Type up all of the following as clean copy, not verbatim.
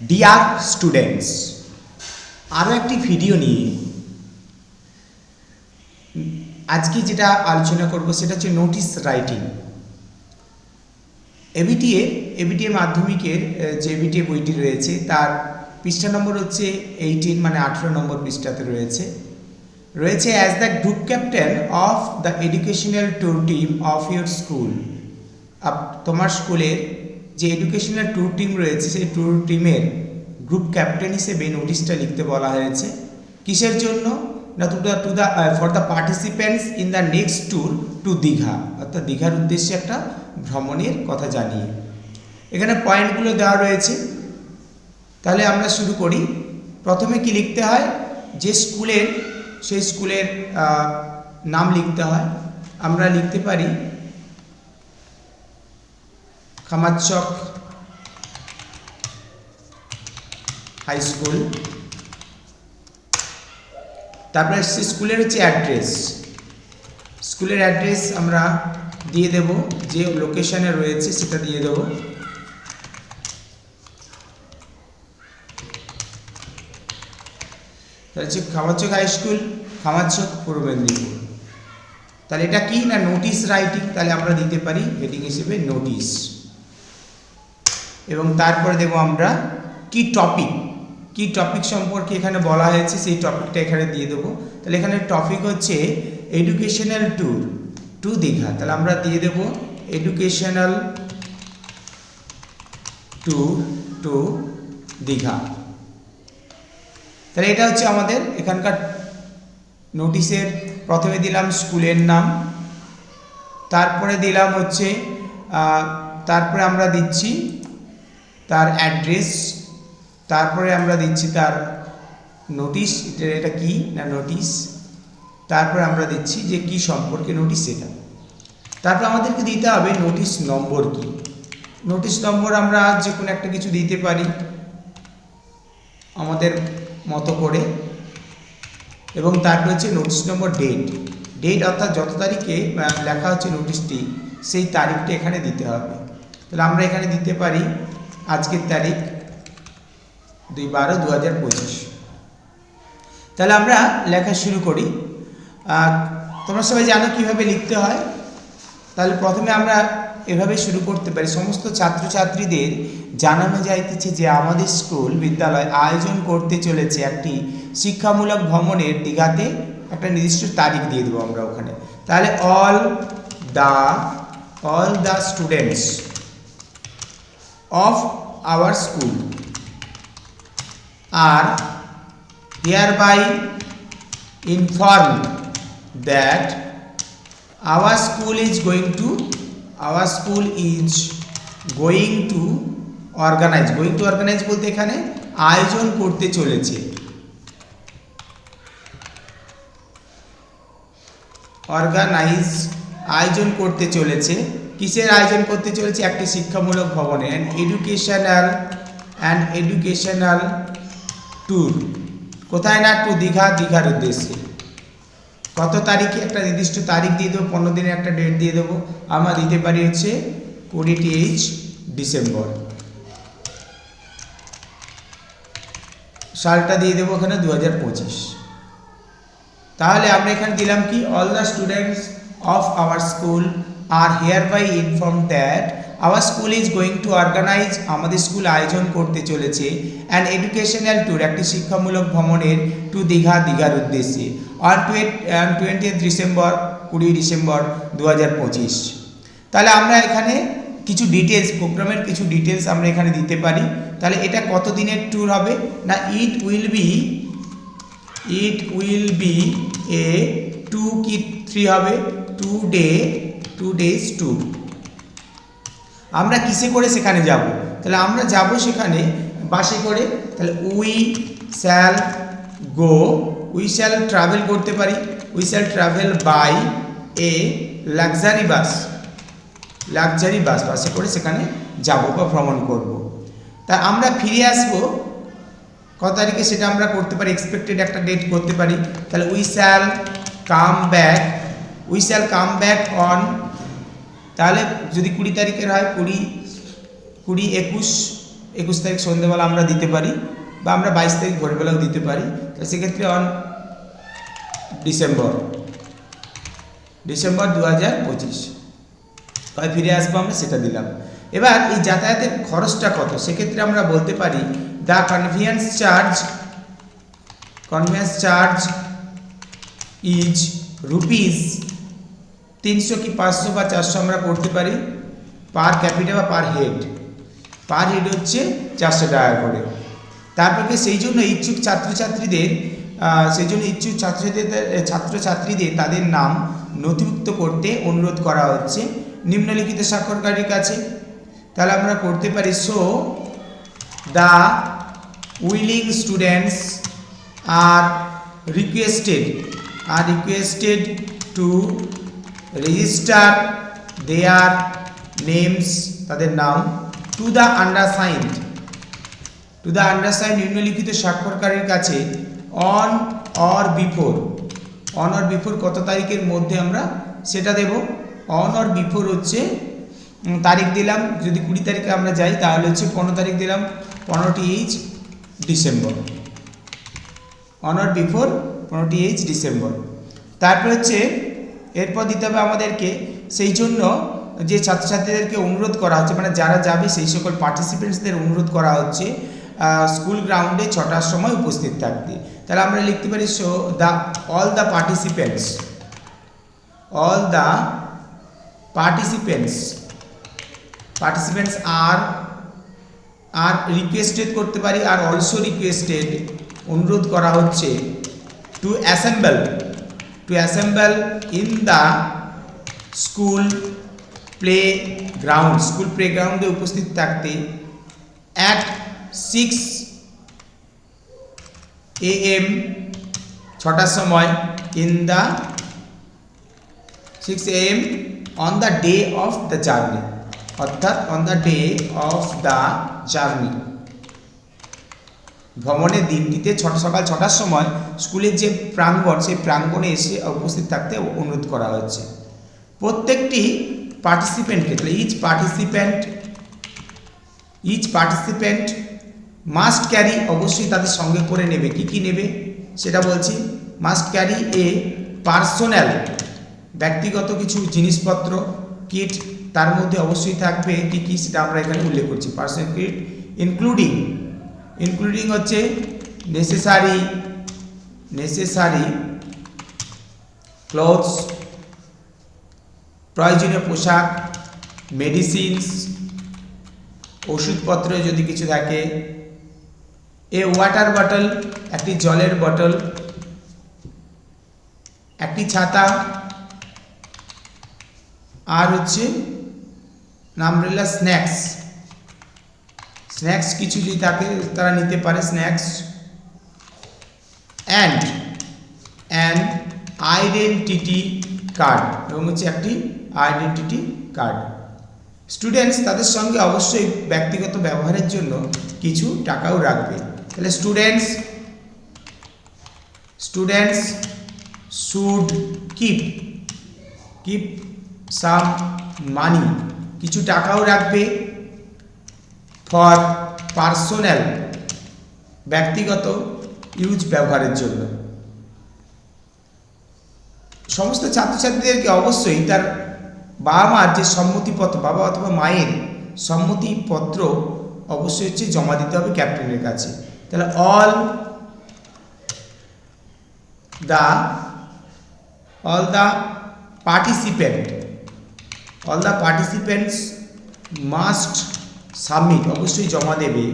Dear students, আরও একটি video নিয়ে আজকে যেটা আলোচনা করব সেটা হচ্ছে নোটিশ রাইটিং। এবিটিএ মাধ্যমিকের যে এবিটিএ বইটি রয়েছে তার পৃষ্ঠা নম্বর হচ্ছে 18, মানে 18 নম্বর পৃষ্ঠাতে রয়েছে as the group captain of the educational tour team of your school. তোমার স্কুলের যে এডুকেশনাল ট্যুর টিম রয়েছে সেই ট্যুর টিমের গ্রুপ ক্যাপ্টেন হিসেবে নোটিশটা লিখতে বলা হয়েছে। কিসের জন্য? না for the participants in the next tour to Digha, অর্থাৎ দীঘার উদ্দেশ্যে একটা ভ্রমণের কথা জানিয়ে। এখানে পয়েন্টগুলো দেওয়া রয়েছে। তাহলে আমরা শুরু করি। প্রথমে কি লিখতে হয়? যে স্কুলের, সেই স্কুলের নাম লিখতে হয়। আমরা লিখতে পারি খামারচক হাই স্কুল। তারপরে সে স্কুলের হচ্ছে অ্যাড্রেস। স্কুলের অ্যাড্রেস আমরা দিয়ে দেব, যে লোকেশনে রয়েছে সেটা দিয়ে দেব। তাহলে হচ্ছে খামারচক হাই স্কুল, খামারচক, পূর্ব মেদিনীপুর। তাহলে এটা কি না নোটিশ রাইটিং। তাহলে আমরা দিতে পারি হেডিং হিসেবে নোটিশ, এবং তারপরে দেব আমরা কি টপিক সম্পর্কে এখানে বলা হয়েছে সেই টপিকটা এখানে দিয়ে দেবো। তাহলে এখানে টপিক হচ্ছে এডুকেশনাল ট্যুর টু দীঘা। তাহলে আমরা দিয়ে দেব এডুকেশনাল ট্যুর টু দীঘা। তাহলে এটা হচ্ছে আমাদের এখানকার নোটিশের। প্রথমে দিলাম স্কুলের নাম, তারপরে দিলাম হচ্ছে তারপরে আমরা দিচ্ছি তার অ্যাড্রেস, তারপরে আমরা দিচ্ছি তার নোটিশ, এটা কি না নোটিশ। তারপরে আমরা দিচ্ছি যে কি সম্পর্কে নোটিশ সেটা। তারপর আমাদেরকে দিতে হবে নোটিশ নম্বর কি। নোটিশ নম্বর আমরা যে কোনো একটা কিছু দিতে পারি আমাদের মতো করে। এবং তারপর হচ্ছে নোটিশ নম্বর ডেট অর্থাৎ যত তারিখে লেখা হচ্ছে নোটিশটি সেই তারিখটা এখানে দিতে হবে। তাহলে আমরা এখানে দিতে পারি আজকের তারিখ 2/12/2025। তাহলে আমরা লেখা শুরু করি। তোমরা সবাই জানো কিভাবে লিখতে হয়। তাহলে প্রথমে আমরা এভাবে শুরু করতে পারি। সমস্ত ছাত্রছাত্রীদের জানানো যাইতেছে যে আমাদের স্কুল বিদ্যালয় আয়োজন করতে চলেছে একটি শিক্ষামূলক ভ্রমণের দীঘাতে। একটা নির্দিষ্ট তারিখ দিয়ে দেবো আমরা ওখানে। তাহলে all the students of our school are hereby informed that our school is going to organize বলতে এখানে আয়োজন করতে চলেছে। আয়োজন করতে চলেছে। কিসের আয়োজন করতে চলেছে? একটি শিক্ষামূলক ভ্রমণে এডুকেশনাল ট্যুর। কোথায় না? টু দীঘার উদ্দেশ্যে। কত তারিখে? একটা নির্দিষ্ট তারিখ দিয়ে দেবো, 15 দিনের একটা ডেট দিয়ে দেবো। আমরা দিতে পারি হচ্ছে 20 ডিসেম্বর। সালটা দিয়ে দেবো এখানে 2025। তাহলে আমরা এখানে দিলাম কি all the students of our school are hereby inform that our school is going to organize, আমাদের স্কুল আয়োজন করতে চলেছে অ্যান এডুকেশনাল ট্যুর, একটি শিক্ষামূলক ভ্রমণের টু দীঘার উদ্দেশ্যে অন 20 ডিসেম্বর 2025। তাহলে আমরা এখানে কিছু ডিটেলস, প্রোগ্রামের কিছু ডিটেলস আমরা এখানে দিতে পারি। তাহলে এটা কত দিনের ট্যুর হবে না ইট উইল বি এ 2 কি 3 হবে 2 days ট্যুর। আমরা কিসে করে সেখানে যাব? তাহলে আমরা যাব সেখানে বাসে করে। তাহলে উই শ্যাল ট্রাভেল করতে পারি। We shall travel by a luxury bus, বাসে করে সেখানে যাব বা ভ্রমণ করব। তা আমরা ফিরে আসব কত তারিখে সেটা আমরা করতে পারি, এক্সপেক্টেড একটা ডেট করতে পারি। তাহলে we shall come back on, তাহলে যদি 20 তারিখের হয় 20, 21 21 তারিখ সন্ধ্যেবেলা আমরা দিতে পারি, বা আমরা 22 তারিখ ভোরবেলাও দিতে পারি। তো সেক্ষেত্রে অন ডিসেম্বর 2025 কবে ফিরে আসবো আমরা সেটা দিলাম। এবার এই যাতায়াতের খরচটা কত, সেক্ষেত্রে আমরা বলতে পারি the convince charge is rupees 300 কি 500 বা 400 আমরা করতে পারি পার ক্যাপিটা বা পার হেড হচ্ছে 400 টাকা করে। তারপরে সেই জন্য ইচ্ছুক ছাত্রছাত্রীদের তাদের নাম নথিভুক্ত করতে অনুরোধ করা হচ্ছে নিম্নলিখিত স্বাক্ষরকারীর কাছে। তাহলে আমরা করতে পারি so the willing students are requested to register their names, তাদের নাম, টু দ্য আন্ডারসাইন্ড নিম্নলিখিত স্বাক্ষরকারীর কাছে অন অর বিফোর কত তারিখের মধ্যে আমরা সেটা দেব। অন অর বিফোর হচ্ছে তারিখ দিলাম, যদি 20 তারিখে আমরা যাই তাহলে হচ্ছে 15 তারিখ দিলাম, 15th December. On or before 15th December. তারপর হচ্ছে এরপর দিতে হবে আমাদেরকে, সেই জন্য যে ছাত্রছাত্রীদেরকে অনুরোধ করা হচ্ছে, মানে যারা যাবে সেই সকল পার্টিসিপেন্টসদের অনুরোধ করা হচ্ছে স্কুল গ্রাউন্ডে 6টার সময় উপস্থিত থাকতে। তাহলে আমরা লিখতে পারি so all the participants are requested করতে পারি, আর অলসো রিকোয়েস্টেড অনুরোধ করা হচ্ছে to assemble in the school প্লেগ্রাউন্ডে উপস্থিত থাকতে অ্যাট 6 AM 6টার সময় in 6 AM on the day of the journey, অর্থাৎ on the day of the journey, ভ্রমণের দিনটিতে সকাল 6টার সময় স্কুলের যে প্রাঙ্গণ সেই প্রাঙ্গণে এসে উপস্থিত থাকতে অনুরোধ করা হচ্ছে প্রত্যেকটি পার্টিসিপেন্টকে। তাহলে ইচ পার্টিসিপেন্ট মাস্ট ক্যারি, অবশ্যই তাদের সঙ্গে করে নেবে, কি নেবে সেটা বলছি। মাস্ট ক্যারি এ পার্সোনাল, ব্যক্তিগত কিছু জিনিসপত্র কিট, তার মধ্যে অবশ্যই থাকবে কি সেটা আমরা এখানে উল্লেখ করছি। পার্সোনাল কিট ইনক্লুডিং হচ্ছে নেসেসারি ক্লথস, প্রয়োজনীয় পোশাক, মেডিসিনস, ওষুধপত্র যদি কিছু থাকে, এ ওয়াটার বটল, একটি জলের বটল, একটি ছাতা, আর হচ্ছে আমব্রেলা, স্ন্যাক্স কিছু যদি থাকে তারা নিতে পারে snacks, and an identity card, এবং হচ্ছে একটি আইডেন্টিটি কার্ড। স্টুডেন্টস তাদের সঙ্গে অবশ্যই ব্যক্তিগত ব্যবহারের জন্য কিছু টাকাও রাখবে। তাহলে স্টুডেন্টস শুড কিপ সাম মানি, কিছু টাকাও রাখবে ফর পার্সোনাল, ব্যক্তিগত ইউজ, ব্যবহারের জন্য। সমস্ত ছাত্রছাত্রীদেরকে অবশ্যই তার বাবা মার যে সম্মতিপত্র, বাবা অথবা মায়ের সম্মতিপত্র অবশ্যই হচ্ছে জমা দিতে হবে ক্যাপ্টেনের কাছে। তাহলে all the participants must submit, অবশ্যই জমা দেবে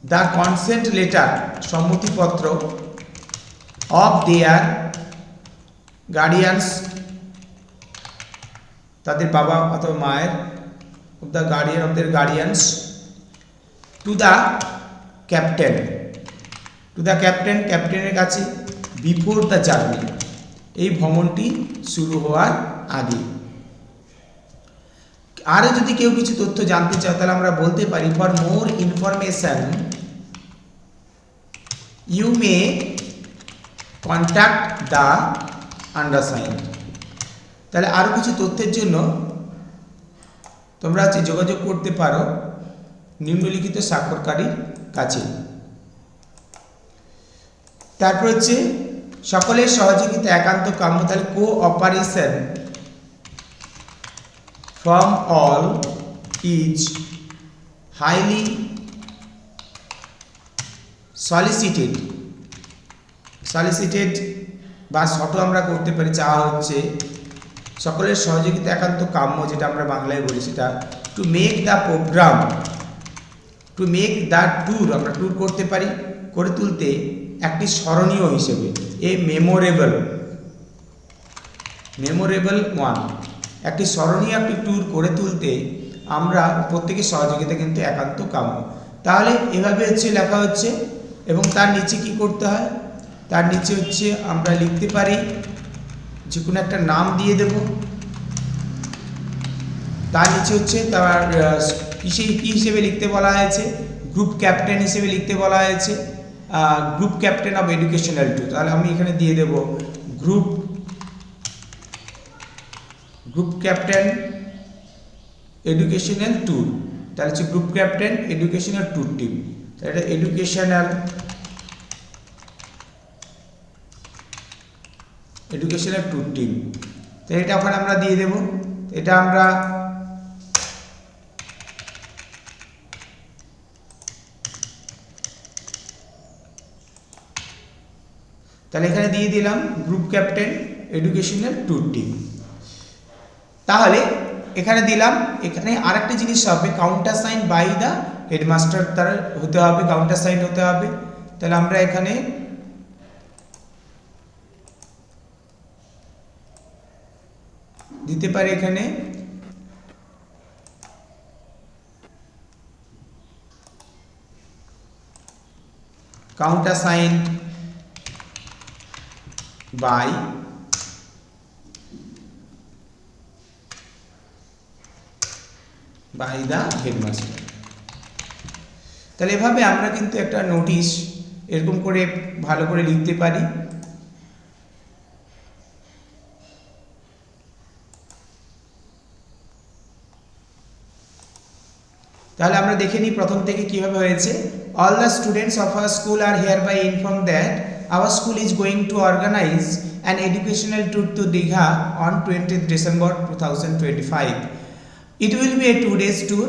দ্য কনসেন্ট লেটার, সম্মতিপত্র অফ দেয়ার গার্ডিয়ানস, তাদের বাবা অথবা মায়ের, of the guardians to the ক্যাপ্টেনের কাছে বিফোর দ্য জার্নি, এই ভ্রমণটি শুরু হওয়ার আগে। আরও যদি কেউ কিছু তথ্য জানতে চাও তাহলে আমরা বলতে পারি for more information you may contact the undersigned. তাহলে আরও কিছু তথ্যের জন্য তোমরা যোগাযোগ করতে পারো নিম্নলিখিত স্বাক্ষরকারীর কাছে। তারপর হচ্ছে সকলের সহযোগিতা একান্ত কাম্য, তাহলে cooperation from all is highly সলিসিটেড বা শর্ত আমরা করতে পারি, চাওয়া হচ্ছে সকলের সহযোগিতা একান্ত কাম্য, যেটা আমরা বাংলায় বলি সেটা to make the programme, to make the tour, আমরা ট্যুর করতে পারি, করে তুলতে একটি স্মরণীয় হিসেবে, এ মেমোরেবল ওয়ান, একটি স্মরণীয় একটি ট্যুর করে তুলতে আমরা প্রত্যেকের সহযোগিতা কিন্তু একান্ত কাম্য। তাহলে এভাবে হচ্ছে লেখা হচ্ছে, এবং তার নিচে কি করতে হয়, তার নিচে হচ্ছে আমরা লিখতে পারি যে কোনো একটা নাম দিয়ে দেব, তার নিচে হচ্ছে তার কী হিসেবে লিখতে বলা হয়েছে, গ্রুপ ক্যাপ্টেন হিসেবে লিখতে বলা হয়েছে, group captain of educational tour. তাহলে আমি এখানে দিয়ে দেব গ্রুপ ক্যাপ্টেন এডুকেশনাল ট্যুর, তাহলে হচ্ছে group captain educational tour team, তাহলে এটা এডুকেশনাল ট্যুর টিম, তো এটা ওখানে আমরা দিয়ে দেব। এটা আমরা তাহলে এখানে দিয়ে দিলাম group captain educational tour team. তাহলে এখানে দিলাম, এখানে আরেকটা জিনিস হবে countersign by the headmaster, তার হতে হবে, কাউন্টার সাইন হতে হবে। তাহলে আমরা এখানে দিতে পারি, এখানে countersign by the headmaster. তাহলে এভাবে আমরা কিন্তু একটা নোটিশ এরকম করে ভালো করে লিখতে পারি। তাহলে আমরা দেখে নিই প্রথম থেকে কিভাবে হয়েছে। All the students of our school are hereby inform that our school is going to organise an educational tour to Digha on 20th December 2025. It will be a 2 days tour.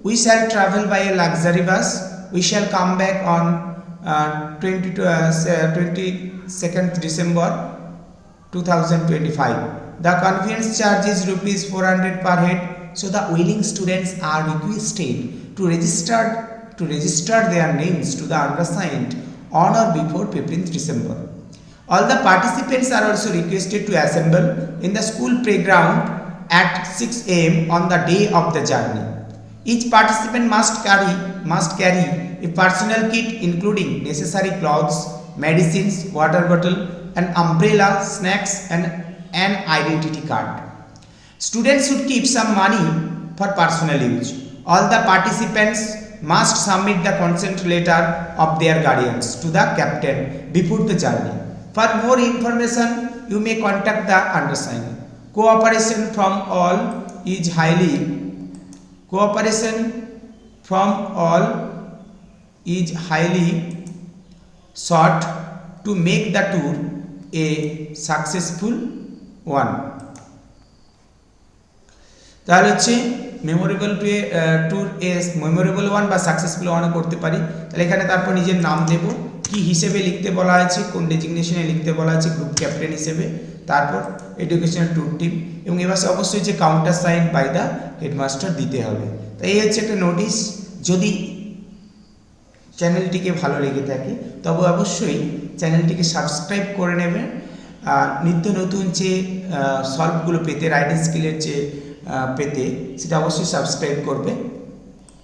We shall travel by a luxury bus. We shall come back on 22nd December 2025. The conveyance charge is rupees 400 per head. So the willing students are requested to register their names to the undersigned on or before 15th December. All the participants are also requested to assemble in the school playground at 6 AM on the day of the journey. Each participant must carry a personal kit including necessary clothes, medicines, water bottle, an umbrella, snacks, and an identity card. Students should keep some money for personal use. All the participants must submit the consent letter of their guardians to the captain before the journey. For more information, you may contact the undersigned. Cooperation from all is highly sought to make the tour a successful one. তাহলে হচ্ছে memorable tour memorable one বা successful ওয়ানও করতে পারি। তাহলে এখানে তারপর নিজের নাম দেব, কি হিসেবে লিখতে বলা আছে, কোন ডেজিগনেশনে লিখতে বলা আছে, গ্রুপ ক্যাপ্টেন হিসেবে, তারপর এডুকেশনাল ট্যুর টিম, এবং এবার অবশ্যই যে countersign by the headmaster দিতে হবে। তাই এই হচ্ছে একটা নোটিশ। যদি চ্যানেলটিকে ভালো লেগে থাকে তবে অবশ্যই চ্যানেলটিকে সাবস্ক্রাইব করে নেবেন। নিত্য নতুন যে সলভগুলো পেতে, রাইটিং স্কিলের যে পেতে, সেটা অবশ্যই সাবস্ক্রাইব করবে।